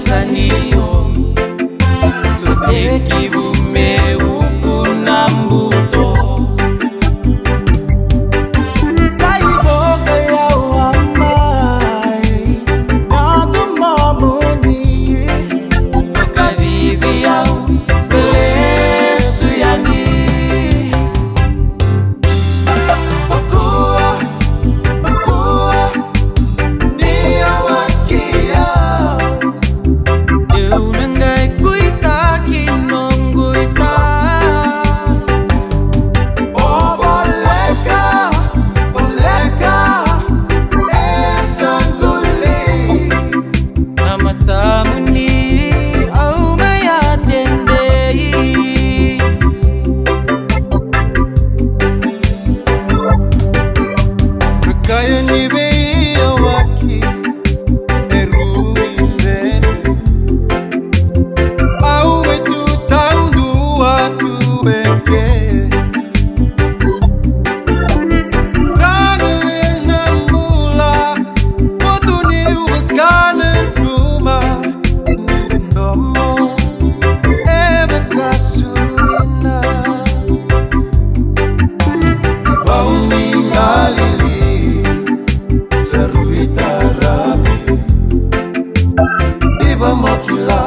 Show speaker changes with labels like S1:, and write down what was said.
S1: sanio Soteki bume ukunambuto Kaibo kaya wamai Nadu mamuni Tukavivi au Belesu yani Bakua Nia wakia Eu nangai kuita kinong kuita Oh boleka Esanguli Namatamu ni au mayatendei Rekaya ni beia waki Eruindene Au metu tau dua tueke Rangelena mula Motu ni ukanen rumah Ni nomo Ebe kasuina Bau ni ngalili Seruita rami Iba mokila